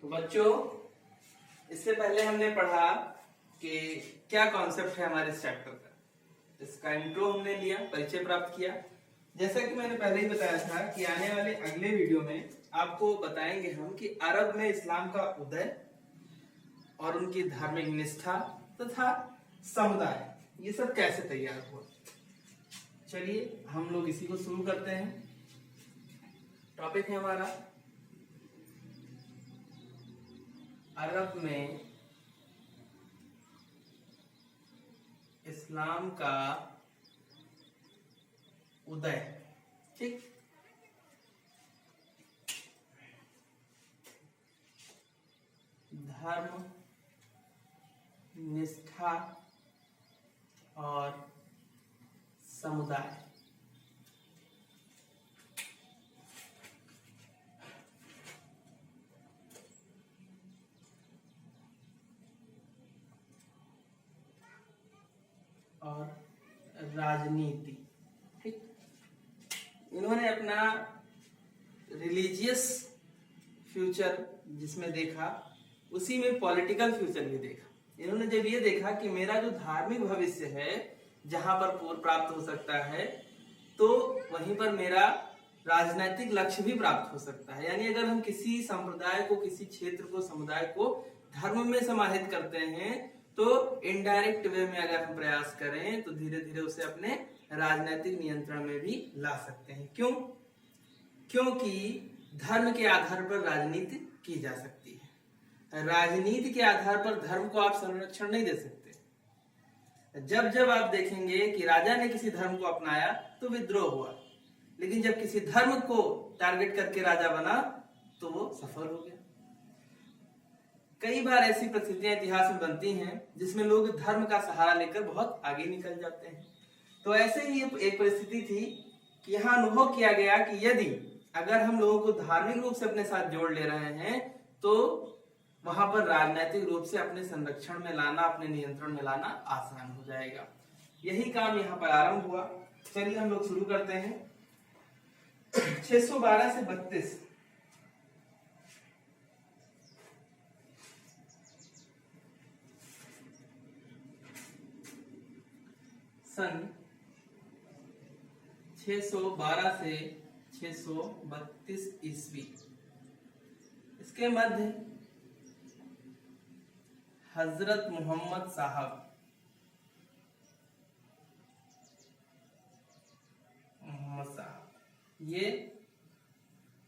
तो बच्चों, इससे पहले हमने पढ़ा कि क्या कॉन्सेप्ट है हमारे इस चैप्टर का। इसका इंट्रो हमने लिया, परिचय प्राप्त किया। जैसा कि मैंने पहले ही बताया था कि आने वाले अगले वीडियो में आपको बताएंगे हम कि अरब में इस्लाम का उदय और उनकी धार्मिक निष्ठा तथा समुदाय ये सब कैसे तैयार हुआ। चलिए हम लोग इसी को शुरू करते हैं। टॉपिक है हमारा अरब में इस्लाम का उदय। ठीक, धर्म, निष्ठा और समुदाय। और राजनीति। ठीक, इन्होंने अपना रिलीजियस फ्यूचर जिसमें देखा, उसी में पॉलिटिकल फ्यूचर भी देखा। इन्होंने जब ये देखा कि मेरा जो धार्मिक भविष्य है जहां पर पूर्ण प्राप्त हो सकता है, तो वहीं पर मेरा राजनीतिक लक्ष्य भी प्राप्त हो सकता है। यानी अगर हम किसी संप्रदाय को, किसी क्षेत्र को, समुदाय को धर्म में समाहित करते हैं तो इनडायरेक्ट वे में अगर हम प्रयास करें तो धीरे धीरे उसे अपने राजनीतिक नियंत्रण में भी ला सकते हैं। क्यों? क्योंकि धर्म के आधार पर राजनीति की जा सकती है। राजनीति के आधार पर धर्म को आप संरक्षण नहीं दे सकते। जब जब आप देखेंगे कि राजा ने किसी धर्म को अपनाया तो विद्रोह हुआ, लेकिन जब किसी धर्म को टारगेट करके राजा बना तो वो सफल हो गया। कई बार ऐसी परिस्थितियां इतिहास में बनती हैं जिसमें लोग धर्म का सहारा लेकर बहुत आगे निकल जाते हैं। तो ऐसे ही एक परिस्थिति थी कि यहाँ अनुभव किया गया कि यदि अगर हम लोगों को धार्मिक रूप से अपने साथ जोड़ ले रहे हैं तो वहां पर राजनीतिक रूप से अपने संरक्षण में लाना, अपने नियंत्रण में लाना आसान हो जाएगा। यही काम यहाँ पर आरंभ हुआ। चलिए हम लोग शुरू करते हैं। 612 से 32 सन 612 से 632 ईस्वी, इसके मध्य हजरत मोहम्मद साहब ये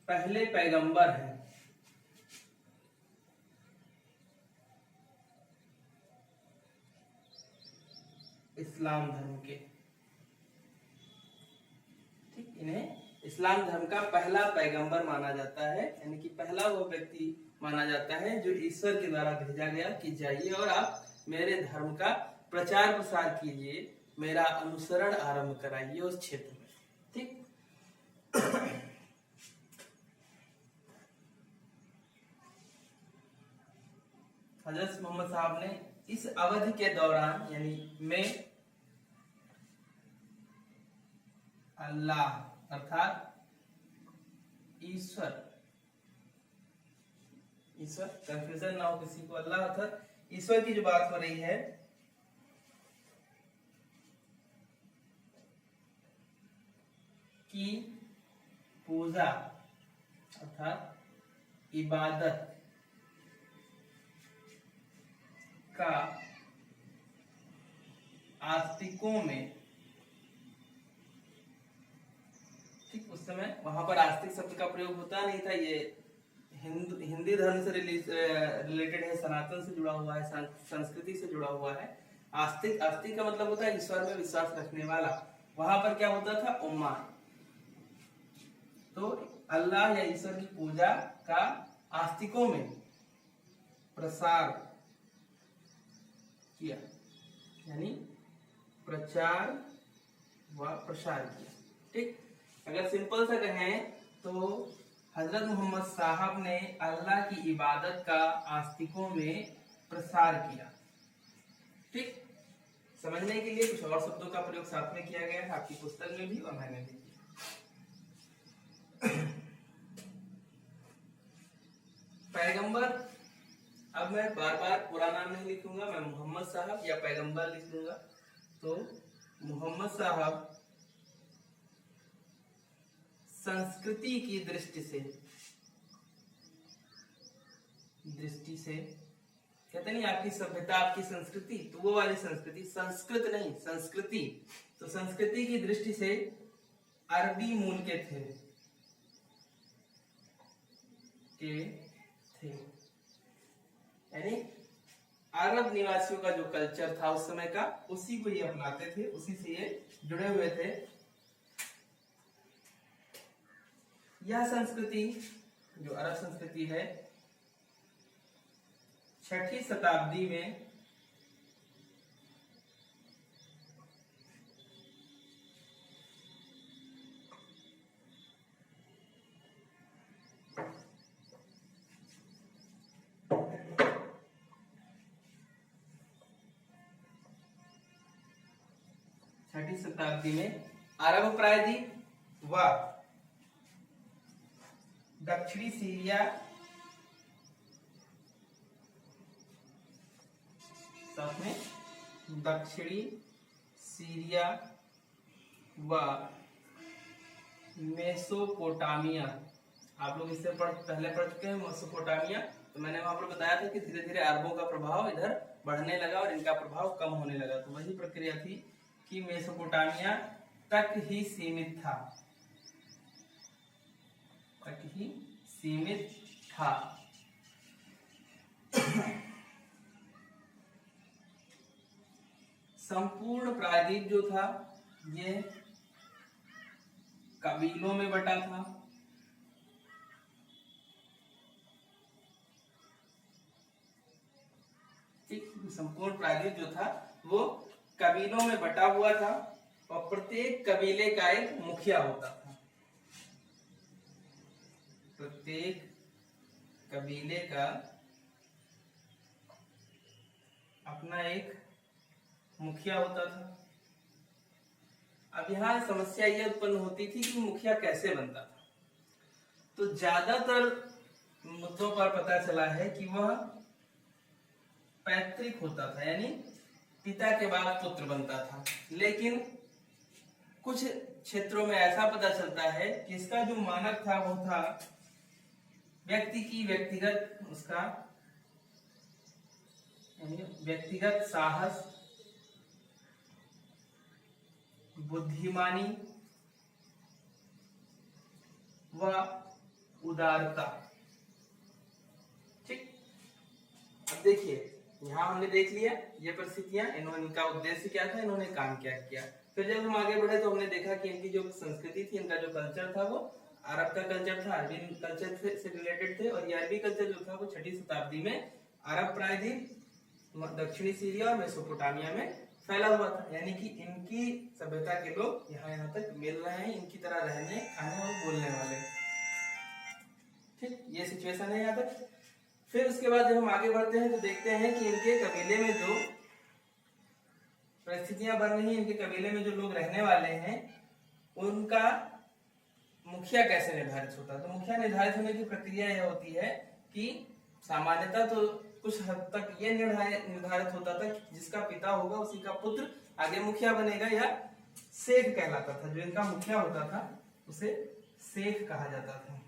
पहले पैगंबर हैं। इस्लाम धर्म के। ठीक, इन्हें इस्लाम धर्म का पहला पैगंबर माना जाता है, यानी कि पहला वो व्यक्ति माना जाता है जो ईश्वर के द्वारा भेजा गया कि जाइए और आप मेरे धर्म का प्रचार प्रसार कीजिए, मेरा अनुसरण आरंभ कराइए उस क्षेत्र में। ठीक, हजरत मोहम्मद साहब ने इस अवधि के दौरान, यानी में अल्लाह अर्थात ईश्वर कंफ्यूजन ना हो किसी को, अल्लाह अर्थात ईश्वर की जो बात हो रही है, की पूजा अर्थात इबादत का आस्तिकों में, ठीक, उस समय वहां पर आस्तिक शब्द का प्रयोग होता नहीं था। ये हिंदी धर्म से रिलेटेड है, सनातन से जुड़ा हुआ है, संस्कृति से जुड़ा हुआ है। आस्तिक का मतलब होता है ईश्वर में विश्वास रखने वाला। वहां पर क्या होता था? उम्मा। तो अल्लाह या ईश्वर की पूजा का आस्तिकों में प्रसार किया, यानी प्रचार व प्रसार किया। ठीक, अगर सिंपल सा कहें तो हजरत मोहम्मद साहब ने अल्लाह की इबादत का आस्तिकों में प्रसार किया। ठीक, समझने के लिए कुछ और शब्दों का प्रयोग साथ में किया गया है, आपकी पुस्तक में भी और मैंने भी किया। पैगंबर, अब मैं बार बार पूरा नाम नहीं लिखूंगा, मैं मोहम्मद साहब या पैगंबर लिख दूंगा। तो मोहम्मद साहब संस्कृति की दृष्टि से कहते नहीं आपकी सभ्यता आपकी संस्कृति, तो वो वाली संस्कृति, संस्कृत नहीं संस्कृति, तो संस्कृति की दृष्टि से अरबी मूल के थे यानी अरब निवासियों का जो कल्चर था उस समय का, उसी को ये अपनाते थे, उसी से ये जुड़े हुए थे। यह संस्कृति जो अरब संस्कृति है 6ठी शताब्दी में अरब प्रायद्वीप व दक्षिणी सीरिया साथ में दक्षिणी सीरिया व मेसोपोटामिया, आप लोग इससे पहले पढ़ चुके हैं मेसोपोटामिया। तो मैंने वहां पर बताया था कि धीरे धीरे अरबों का प्रभाव इधर बढ़ने लगा और इनका प्रभाव कम होने लगा। तो वही प्रक्रिया थी कि मेसोपोटामिया तक ही सीमित था, संपूर्ण प्रायद्वीप जो था ये कबीलों में बटा था। संपूर्ण प्रायद्वीप जो था वो कबीलों में बटा हुआ था और प्रत्येक कबीले का एक मुखिया होता था। प्रत्येक कबीले का अपना एक मुखिया होता था। अब यहाँ समस्या यह उत्पन्न होती थी कि मुखिया कैसे बनता था। तो ज्यादातर मुद्दों पर पता चला है कि वह पैतृक होता था, यानी पिता के बाद पुत्र बनता था। लेकिन कुछ क्षेत्रों में ऐसा पता चलता है कि इसका जो मानक था वो था व्यक्ति की व्यक्तिगत उसका व्यक्तिगत साहस, बुद्धिमानी व उदारता। ठीक, अब देखिए यहाँ हमने देख लिया ये परिस्थितियां, इनका उद्देश्य क्या था, इन्होंने काम क्या किया। फिर जब हम आगे बढ़े तो हमने देखा कि इनकी जो संस्कृति थी, इनका जो कल्चर था वो अरब का कल्चर था, अरबी कल्चर से रिलेटेड थे। और ये अरबी कल्चर जो था वो 6ठी शताब्दी में अरब प्रायद्वीप, दक्षिणी सीरिया और मेसोपोटामिया में फैला हुआ था। यानी कि इनकी सभ्यता के लोग यहाँ तक मिल रहे हैं, इनकी तरह रहने, खाने और बोलने वाले। ठीक, ये सिचुएशन है यहाँ तक। फिर उसके बाद जब हम आगे बढ़ते हैं तो देखते हैं कि इनके कबीले में जो परिस्थितियां बन रही हैं, इनके कबीले में जो लोग रहने वाले हैं उनका मुखिया कैसे निर्धारित होता है। तो मुखिया निर्धारित होने की प्रक्रिया यह होती है कि सामान्यतः तो कुछ हद तक ये निर्धारित होता था कि जिसका पिता होगा उसी का पुत्र आगे मुखिया बनेगा या शेख कहलाता था। जो इनका मुखिया होता था उसे शेख कहा जाता था।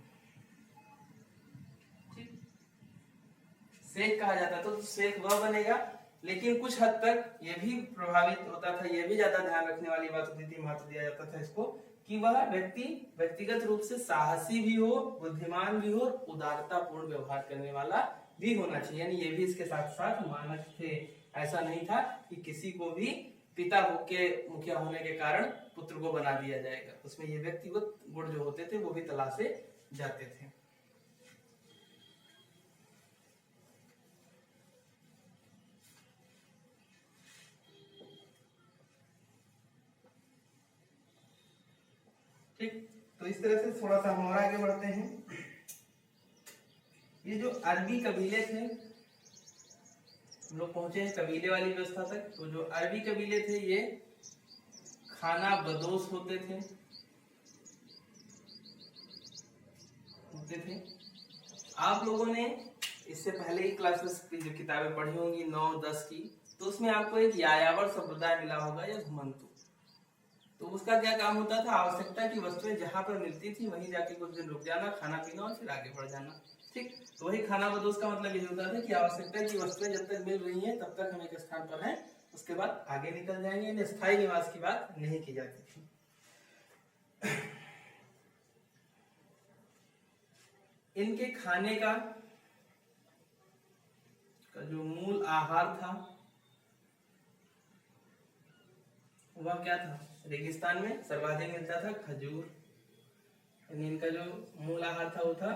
शेख कहा जाता था, तो शेख वह बनेगा। लेकिन कुछ हद तक यह भी प्रभावित होता था, यह भी ज्यादा ध्यान रखने वाली बात होती थी, महत्व दिया जाता था इसको कि वह व्यक्ति व्यक्तिगत रूप से साहसी भी हो, बुद्धिमान भी हो और उदारतापूर्ण व्यवहार करने वाला भी होना चाहिए। यानी ये भी इसके साथ साथ मानक थे। ऐसा नहीं था कि किसी को भी पिता के मुखिया होने के कारण पुत्र को बना दिया जाएगा। उसमें ये व्यक्तिगत गुण जो होते थे वो भी तलाशे जाते थे। ठीक, तो इस तरह से थोड़ा सा हम और आगे बढ़ते हैं। ये जो अरबी कबीले थे, हम लोग पहुंचे हैं कबीले वाली व्यवस्था तक। तो जो अरबी कबीले थे ये खाना बदोश होते थे। आप लोगों ने इससे पहले ही क्लासेस की जो किताबें पढ़ी होंगी 9-10 की, तो उसमें आपको एक यायावर संप्रदाय मिला होगा या घुमंतु। तो उसका क्या काम होता था, आवश्यकता की वस्तुएं जहां पर मिलती थी वहीं जाके कुछ दिन रुक जाना, खाना पीना और फिर आगे बढ़ जाना। ठीक, तो वही खाना बदोश का मतलब ये होता था कि आवश्यकता की वस्तुएं जब तक मिल रही हैं तब तक हम एक स्थान पर हैं, उसके बाद आगे निकल जाएंगे। यानी स्थायी निवास की बात नहीं की जाती थी। इनके खाने का जो मूल आहार था वह क्या था, रेगिस्तान में सर्वाधिक मिलता था खजूर, यानी इनका जो मूल आहार था वो था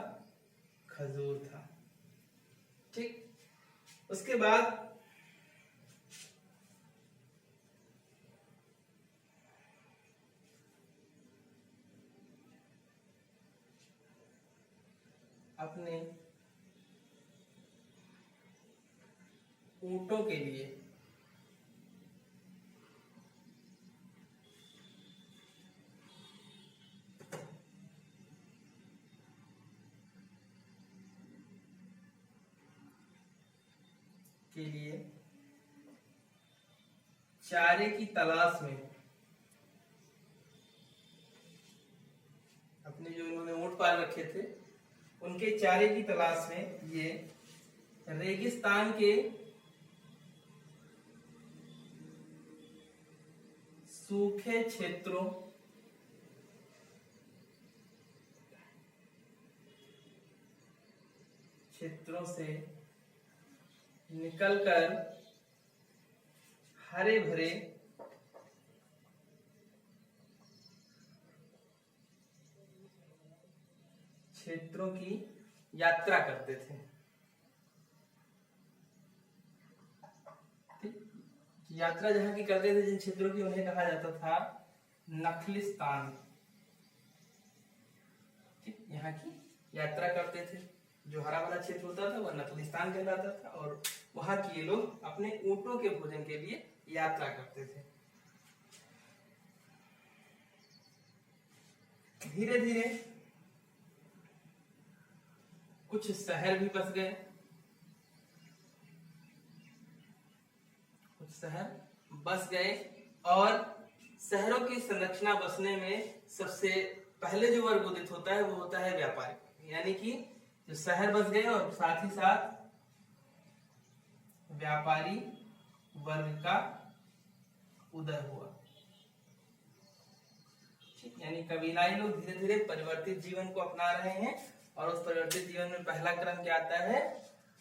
खजूर था। ठीक, उसके बाद अपने ऊंटों के लिए चारे की तलाश में, अपने जो इन्होंने ऊंट पाल रखे थे उनके चारे की तलाश में ये रेगिस्तान के सूखे क्षेत्रों से निकलकर हरे भरे क्षेत्रों की यात्रा करते थे। यात्रा जहां की करते थे जिन क्षेत्रों की, उन्हें कहा जाता था नखलिस्तान। ठीक, यहाँ की यात्रा करते थे, जो हरा भरा क्षेत्र होता था वह नखलिस्तान कहलाता था, और वहां के लोग अपने ऊंटों के भोजन के लिए यात्रा करते थे। धीरे धीरे कुछ शहर भी बस गए, और शहरों की संरचना बसने में सबसे पहले जो वर्ग उदित होता है वो होता है व्यापारी। यानी कि जो शहर बस गए और साथ ही साथ व्यापारी वर्ग का उदय हुआ। ठीक, यानी कबीलाई लोग धीरे धीरे परिवर्तित जीवन को अपना रहे हैं, और उस परिवर्तित जीवन में पहला क्रम क्या आता है,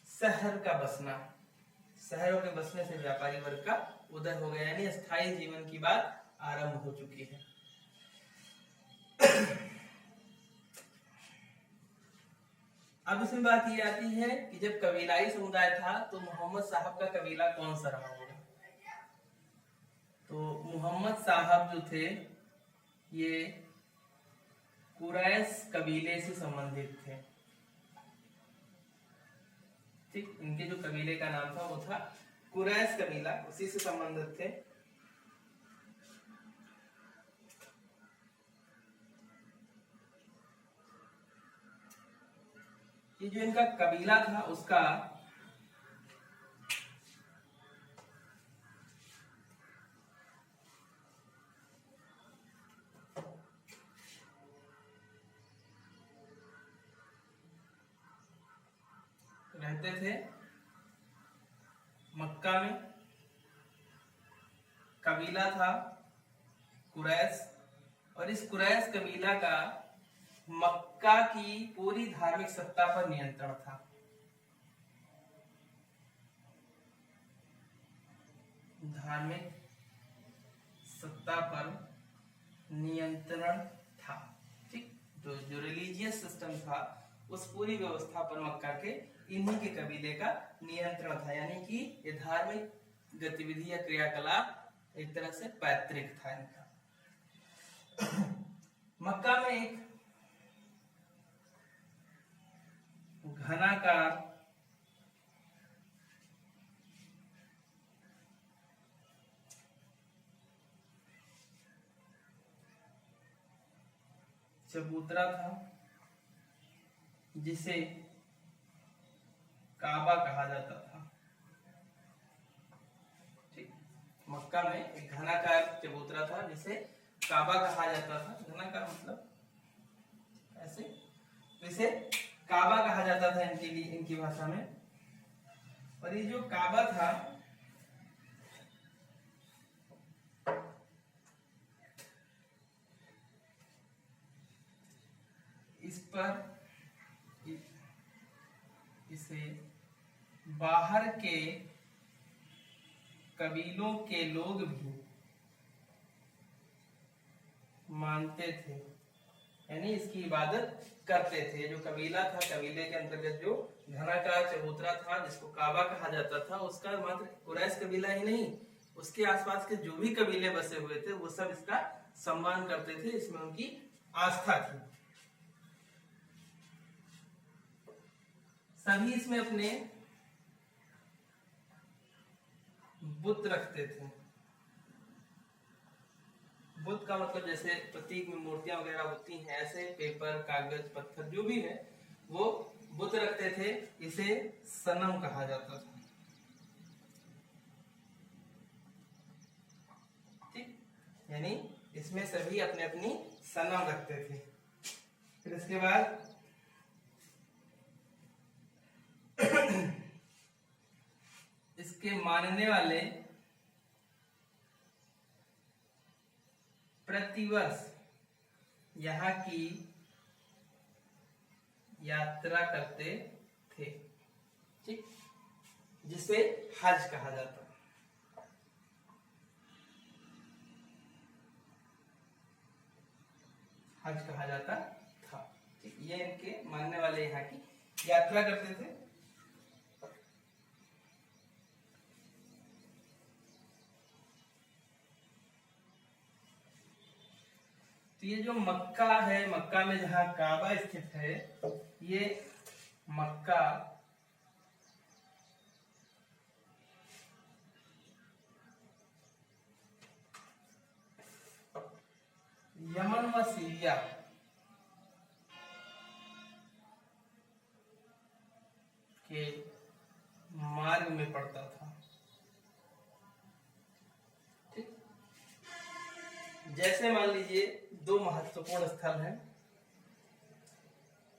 शहर का बसना। शहरों के बसने से व्यापारी वर्ग का उदय हो गया, यानी स्थायी जीवन की बात आरंभ हो चुकी है। अब इसमें बात ये आती है कि जब कबीलाई समुदाय था तो मोहम्मद साहब का कबीला कौन सा रहा होगा। तो मोहम्मद साहब जो थे ये कुरैश कबीले से संबंधित थे। ठीक, इनके जो कबीले का नाम था वो था कुरैश कबीला, उसी से संबंधित थे। ये जो इनका कबीला था उसका रहते थे मक्का में, कबीला था कुरैश, और इस कुरैश कबीला का मक्का की पूरी धार्मिक सत्ता पर नियंत्रण था। धार्मिक सत्ता पर नियंत्रण था। ठीक, जो रिलीजियस सिस्टम था उस पूरी व्यवस्था पर मक्का के इन्हीं के कबीले का नियंत्रण था। यानी कि ये धार्मिक गतिविधि या क्रियाकलाप एक तरह से पैतृक था इनका। मक्का में एक घनाकार चबूतरा था जिसे काबा कहा जाता था। ठीक, मक्का में एक घनाकार चबूतरा था जिसे काबा कहा जाता था। घनाकार मतलब ऐसे, इसे काबा कहा जाता था इनके लिए, इनकी भाषा में। और ये जो काबा था इस पर इसे बाहर के कबीलों के लोग भी मानते थे, यानी इसकी इबादत करते थे। जो कबीला था, कबीले के अंतर्गत जो घनाकार चबूतरा था जिसको काबा कहा जाता था, उसका मात्र कुरैश कबीला ही नहीं, उसके आसपास के जो भी कबीले बसे हुए थे वो सब इसका सम्मान करते थे, इसमें उनकी आस्था थी। सभी इसमें अपने बुत रखते थे। बुत का मतलब जैसे प्रतीक में मूर्तियां वगैरह होती हैं, ऐसे पेपर, कागज, पत्थर जो भी है वो बुत रखते थे। इसे सनम कहा जाता था। ठीक, यानी इसमें सभी अपने अपनी सनम रखते थे। फिर इसके बाद इसके मानने वाले प्रतिवर्ष यहाँ की यात्रा करते थे। ठीक, जिसे हज कहा जाता है। हज कहा जाता था। ठीक, ये इनके मानने वाले यहाँ की यात्रा करते थे। तो ये जो मक्का है, मक्का में जहां काबा स्थित है, ये मक्का यमन व सीरिया के मार्ग में पड़ता था। ठीक, जैसे मान लीजिए दो महत्वपूर्ण स्थल हैं,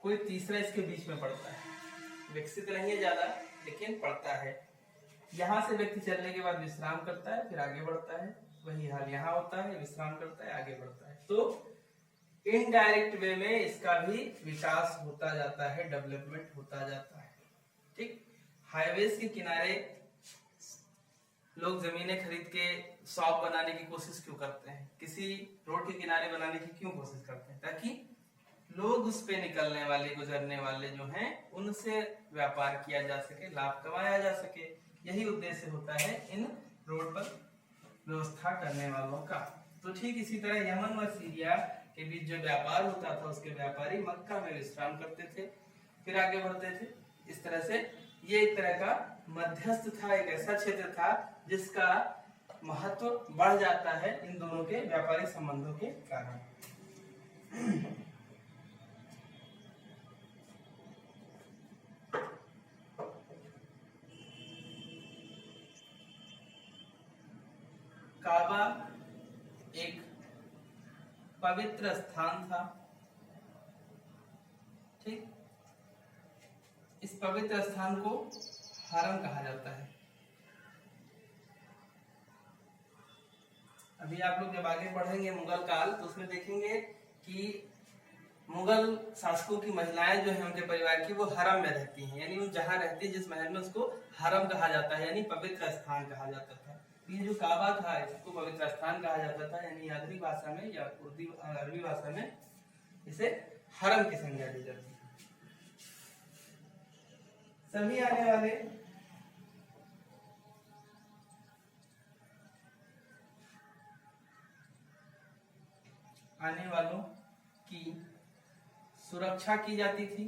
कोई तीसरा इसके बीच में पड़ता है, विकसित नहीं है ज्यादा लेकिन पड़ता है। यहां से व्यक्ति चलने के बाद विश्राम करता है, फिर आगे बढ़ता है। वही हाल यहाँ होता है, विश्राम करता है, आगे बढ़ता है। तो इनडायरेक्ट वे में इसका भी विकास होता जाता है, डेवलपमेंट होता जाता है। ठीक, हाईवेज के किनारे लोग जमीनें खरीद के शॉप बनाने की कोशिश क्यों करते हैं, किसी रोड के किनारे बनाने की क्यों कोशिश करते हैं? ताकि लोग उस पे निकलने वाले, गुजरने वाले जो हैं, उनसे व्यापार किया जा सके, लाभ कमाया जा सके। यही उद्देश्य होता है इन रोड पर व्यवस्था करने वालों का। तो ठीक इसी तरह यमन व सीरिया के बीच जो व्यापार होता था, उसके व्यापारी मक्का में विश्राम करते थे, फिर आगे बढ़ते थे। इस तरह से ये एक तरह का मध्यस्थ था, एक ऐसा क्षेत्र था जिसका महत्व बढ़ जाता है इन दोनों के व्यापारिक संबंधों के कारण। काबा एक पवित्र स्थान था। ठीक, इस पवित्र स्थान को हरम कहा जाता है। अभी आप लोग जब आगे पढ़ेंगे मुगल काल, तो उसमें देखेंगे कि मुगल शासकों की महिलाएं जो है उनके परिवार की, वो हरम में रहती हैं, यानी वो जहां रहती है जिस महल में, उसको हरम कहा जाता है, यानी पवित्र स्थान कहा जाता था। ये जो काबा था इसको पवित्र स्थान कहा जाता था, यानी यादवी भाषा में या अरबी भाषा में इसे हरम की संज्ञा दी जाती है। सभी आने वालों की सुरक्षा की जाती थी।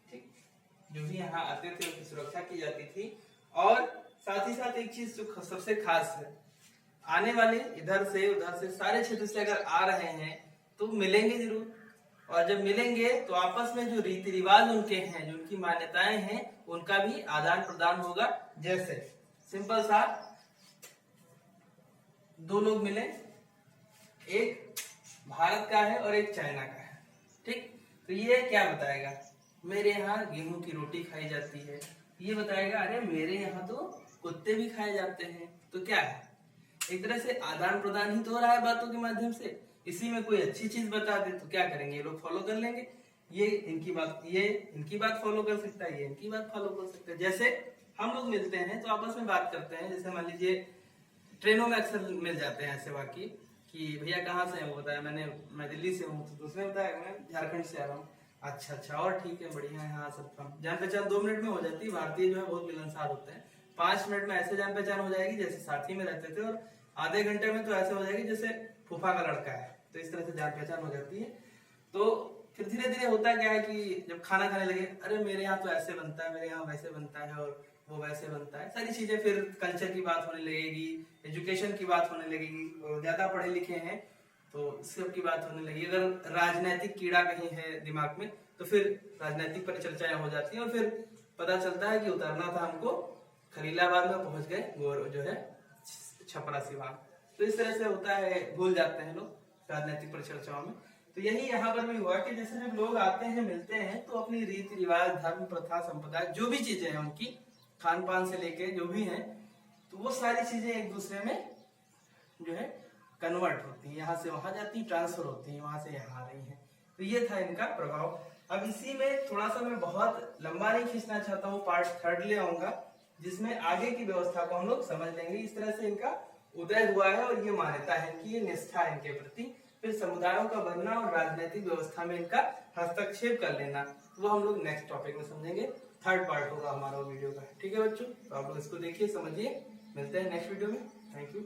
ठीक, जो भी यहाँ आते थे उनकी सुरक्षा की जाती थी। और साथ ही साथ एक चीज जो सबसे खास है, आने वाले इधर से उधर से सारे क्षेत्र से अगर आ रहे हैं तो मिलेंगे जरूर, और जब मिलेंगे तो आपस में जो रीति रिवाज उनके हैं, जो उनकी मान्यताएं हैं, उनका भी आदान प्रदान होगा। जैसे सिंपल सा, दो लोग मिले, एक भारत का है और एक चाइना का है, ठीक। तो ये क्या बताएगा, मेरे यहाँ गेहूं की रोटी खाई जाती है, ये बताएगा अरे मेरे यहाँ तो कुत्ते भी खाए जाते हैं। तो क्या है, एक तरह से आदान प्रदान ही तो हो रहा है बातों के माध्यम से। इसी में कोई अच्छी चीज बता दे तो क्या करेंगे, ये लोग फॉलो कर लेंगे। ये इनकी बात फॉलो कर सकता है, ये इनकी बात फॉलो कर सकता है। जैसे हम लोग मिलते हैं तो आपस में बात करते हैं, जैसे मान लीजिए ट्रेनों में अक्सर मिल जाते हैं ऐसे वाकई कि भैया कहाँ से हैं, वो बताया मैं दिल्ली से हूँ, तो दूसरे बताया मैं झारखंड से आ रहा हूँ। अच्छा और ठीक है, बढ़िया है, हाँ सब जान पहचान 2 मिनट में हो जाती है। भारतीय जो है बहुत मिलनसार होते हैं। 5 मिनट में ऐसे जान पहचान हो जाएगी जैसे साथी में रहते थे, और आधे घंटे में तो ऐसे हो जाएगी जैसे फूफा का लड़का है। तो इस तरह से जान पहचान हो जाती है। तो फिर धीरे धीरे होता क्या है कि जब खाना खाने लगे, अरे मेरे यहाँ तो ऐसे बनता है, मेरे यहाँ वैसे बनता है, और वो वैसे बनता है, सारी चीजें। फिर कल्चर की बात होने लगेगी, एजुकेशन की बात होने लगेगी, और ज्यादा पढ़े लिखे हैं तो सब की बात होने लगी। अगर राजनीतिक कीड़ा कहीं है दिमाग में तो फिर राजनीतिक पर चर्चाएं हो जाती हैं, और फिर पता चलता है कि उतरना था हमको खलीलाबाद में, पहुंच गए जो है छपरा सिवान। तो इस तरह से होता है, भूल जाते हैं लोग राजनीतिक परिचर्चाओं में। तो यही यहाँ पर भी हुआ कि जैसे जब लोग आते हैं, मिलते हैं, तो अपनी रीति रिवाज, धर्म, प्रथा, संप्रदाय, जो भी चीजें हैं उनकी, खान पान से लेके जो भी हैं, तो वो सारी चीजें एक दूसरे में जो है कन्वर्ट होती है, यहाँ से वहां जाती है, ट्रांसफर होती है, वहां से यहाँ आ रही है। तो ये था इनका प्रभाव। अब इसी में थोड़ा सा मैं बहुत लंबा नहीं खींचना चाहता हूँ, पार्ट 3 ले आऊंगा, जिसमें आगे की व्यवस्था को हम लोग समझ लेंगे। इस तरह से इनका उदय हुआ है, और ये मान्यता है कि ये निष्ठा है इनके प्रति। फिर समुदायों का बनना और राजनीतिक व्यवस्था में इनका हस्तक्षेप कर लेना, वो हम लोग नेक्स्ट टॉपिक में समझेंगे। 3rd पार्ट होगा हमारा वीडियो का, ठीक है बच्चों। तो आप लोग इसको देखिए, समझिए, मिलते हैं नेक्स्ट वीडियो में। Thank you.